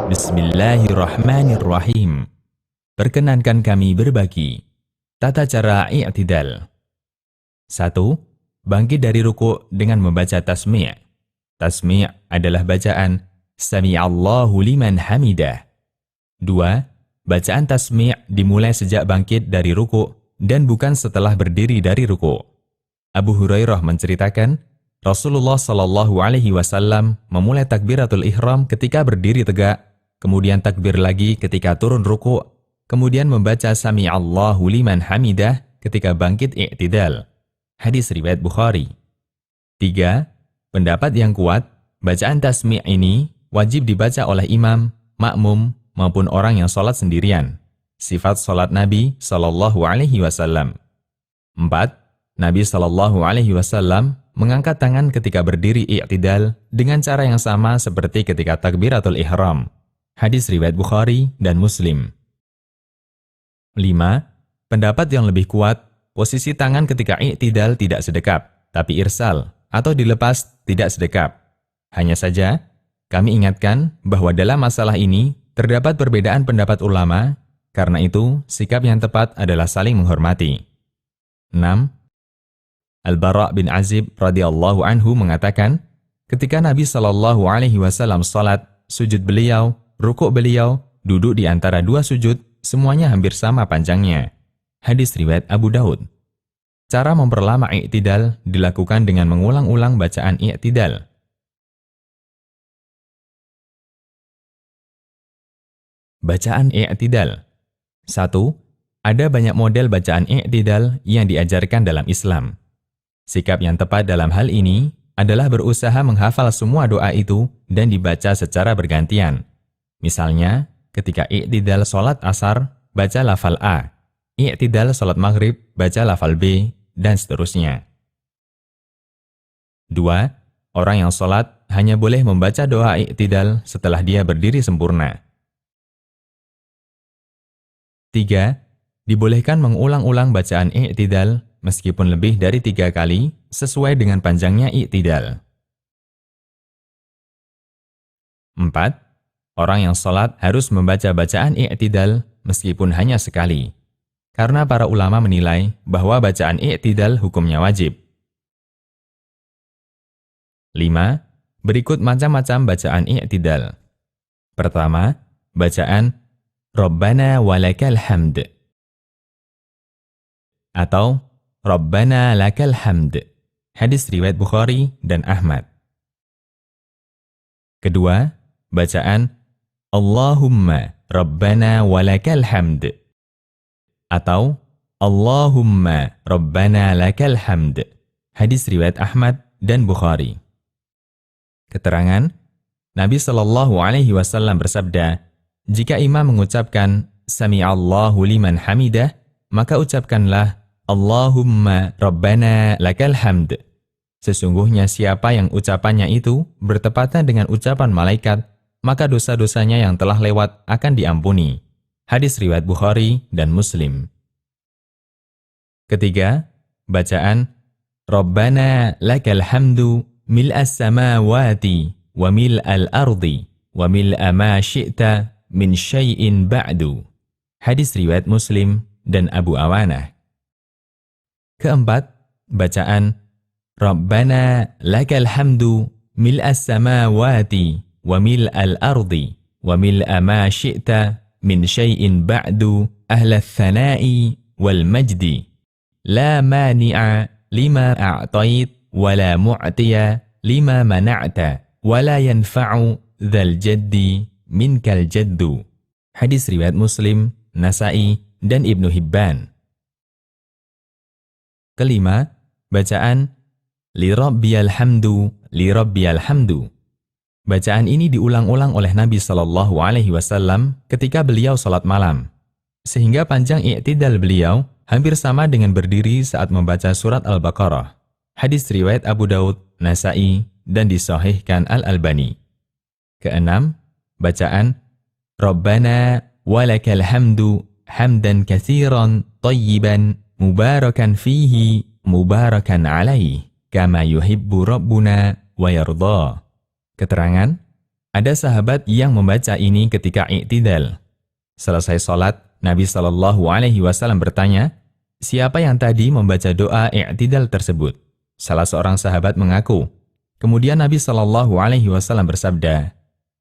Bismillahirrahmanirrahim. Perkenankan kami berbagi tata cara i'tidal. 1. Bangkit dari ruku' dengan membaca tasmi'. Tasmi' adalah bacaan Sami'allahu liman hamidah. 2. Bacaan tasmi' dimulai sejak bangkit dari ruku' dan bukan setelah berdiri dari ruku'. Abu Hurairah menceritakan, Rasulullah Shallallahu Alaihi Wasallam memulai takbiratul ihram ketika berdiri tegak, kemudian takbir lagi ketika turun ruku', kemudian membaca Sami'allahu liman hamidah ketika bangkit i'tidal. Hadis riwayat Bukhari. 3. Pendapat yang kuat, bacaan tasmi' ini wajib dibaca oleh imam, makmum, maupun orang yang sholat sendirian. Sifat sholat Nabi Shallallahu Alaihi Wasallam. 4. Nabi Shallallahu Alaihi Wasallam mengangkat tangan ketika berdiri i'tidal dengan cara yang sama seperti ketika takbiratul ihram. Hadis riwayat Bukhari dan Muslim. 5. Pendapat yang lebih kuat, posisi tangan ketika i'tidal tidak sedekap, tapi irsal atau dilepas tidak sedekap. Hanya saja, kami ingatkan bahwa dalam masalah ini terdapat perbedaan pendapat ulama, karena itu sikap yang tepat adalah saling menghormati. 6. Al-Bara' bin Azib radhiyallahu anhu mengatakan, ketika Nabi Shallallahu Alaihi Wasallam salat, sujud beliau, rukuk beliau, duduk di antara dua sujud, semuanya hampir sama panjangnya. Hadis riwayat Abu Daud. Cara memperlama i'tidal dilakukan dengan mengulang-ulang bacaan i'tidal. Bacaan i'tidal. 1. Ada banyak model bacaan i'tidal yang diajarkan dalam Islam. Sikap yang tepat dalam hal ini adalah berusaha menghafal semua doa itu dan dibaca secara bergantian. Misalnya, ketika i'tidal sholat asar, baca lafal A. I'tidal sholat maghrib, baca lafal B, dan seterusnya. 2. Orang yang sholat hanya boleh membaca doa i'tidal setelah dia berdiri sempurna. 3. Dibolehkan mengulang-ulang bacaan i'tidal meskipun lebih dari 3 kali sesuai dengan panjangnya i'tidal. 4. Orang yang sholat harus membaca bacaan i'tidal meskipun hanya sekali, karena para ulama menilai bahwa bacaan i'tidal hukumnya wajib. 5. Berikut macam-macam bacaan i'tidal. Pertama, bacaan Rabbana walakal hamd atau Rabbana lakal hamd. Hadis riwayat Bukhari dan Ahmad. Kedua, bacaan Allahumma Rabbana walakal hamd atau Allahumma Rabbana lakal hamd. Hadis riwayat Ahmad dan Bukhari. Keterangan, Nabi Shallallahu Alaihi Wasallam bersabda, jika imam mengucapkan Sami'allahu liman hamidah, maka ucapkanlah Allahumma Rabbana lakal hamd. Sesungguhnya siapa yang ucapannya itu bertepatan dengan ucapan malaikat, maka dosa-dosanya yang telah lewat akan diampuni. Hadis riwayat Bukhari dan Muslim. Ketiga, bacaan Rabbana lakal hamdu mil'as samawati wa mil'al ardi wa mil'a ma syi'ta min syai'in ba'du. Hadis riwayat Muslim dan Abu Awanah. Keempat, bacaan Rabbana lakal hamdu mil'as samawati wa mil'al ardi wa mil'a ma syi'ta min syai'in ba'du ahla thana'i wal majdi la mani'a lima a'tait wa la mu'tiya lima mana'ta wa la yanfa'u dhal jaddi minkal jaddu. Hadis riwayat Muslim, Nasa'i, dan Ibnu Hibban. Kelima, bacaan Li Rabbiyal Hamdu, Li Rabbiyal Hamdu. Bacaan ini diulang-ulang oleh Nabi Shallallahu Alaihi Wasallam ketika beliau salat malam, sehingga panjang i'tidal beliau hampir sama dengan berdiri saat membaca surat Al-Baqarah. Hadis riwayat Abu Daud, Nasa'i, dan disahihkan Al-Albani. Keenam, bacaan Rabbana walakal hamdu hamdan katsiran tayyiban mubarakan fihi mubarakan alaih kama yuhibbu rabbuna wa yarda. Keterangan, Ada sahabat yang membaca ini ketika i'tidal. Selesai sholat, Nabi Shallallahu Alaihi Wasallam bertanya, siapa yang tadi membaca doa i'tidal tersebut? Salah seorang sahabat mengaku. Kemudian Nabi Shallallahu Alaihi Wasallam bersabda,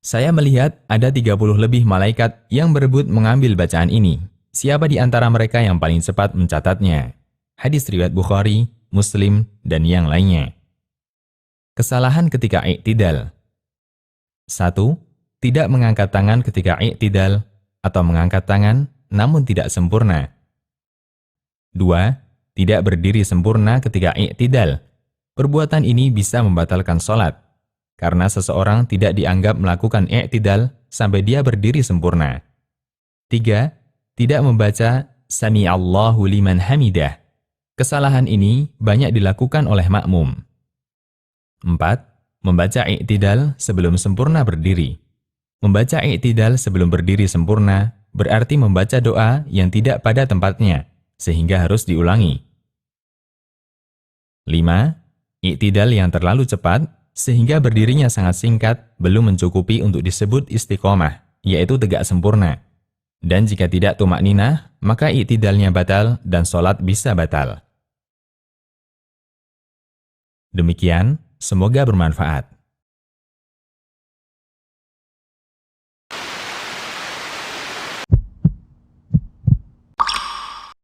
saya melihat ada 30 lebih malaikat yang berebut mengambil bacaan ini. Siapa di antara mereka yang paling cepat mencatatnya? Hadis riwayat Bukhari, Muslim, dan yang lainnya. Kesalahan ketika i'tidal. 1. Tidak mengangkat tangan ketika i'tidal atau mengangkat tangan namun tidak sempurna. 2. Tidak berdiri sempurna ketika i'tidal. Perbuatan ini bisa membatalkan sholat, karena seseorang tidak dianggap melakukan i'tidal sampai dia berdiri sempurna. 3. Tidak membaca Sami Allahu liman hamidah. Kesalahan ini banyak dilakukan oleh makmum. 4. Membaca i'tidal sebelum sempurna berdiri. Membaca i'tidal sebelum berdiri sempurna berarti membaca doa yang tidak pada tempatnya, sehingga harus diulangi. 5. I'tidal yang terlalu cepat, sehingga berdirinya sangat singkat, belum mencukupi untuk disebut istiqomah, yaitu tegak sempurna. Dan jika tidak tumakninah, maka i'tidalnya batal dan sholat bisa batal. Demikian, semoga bermanfaat.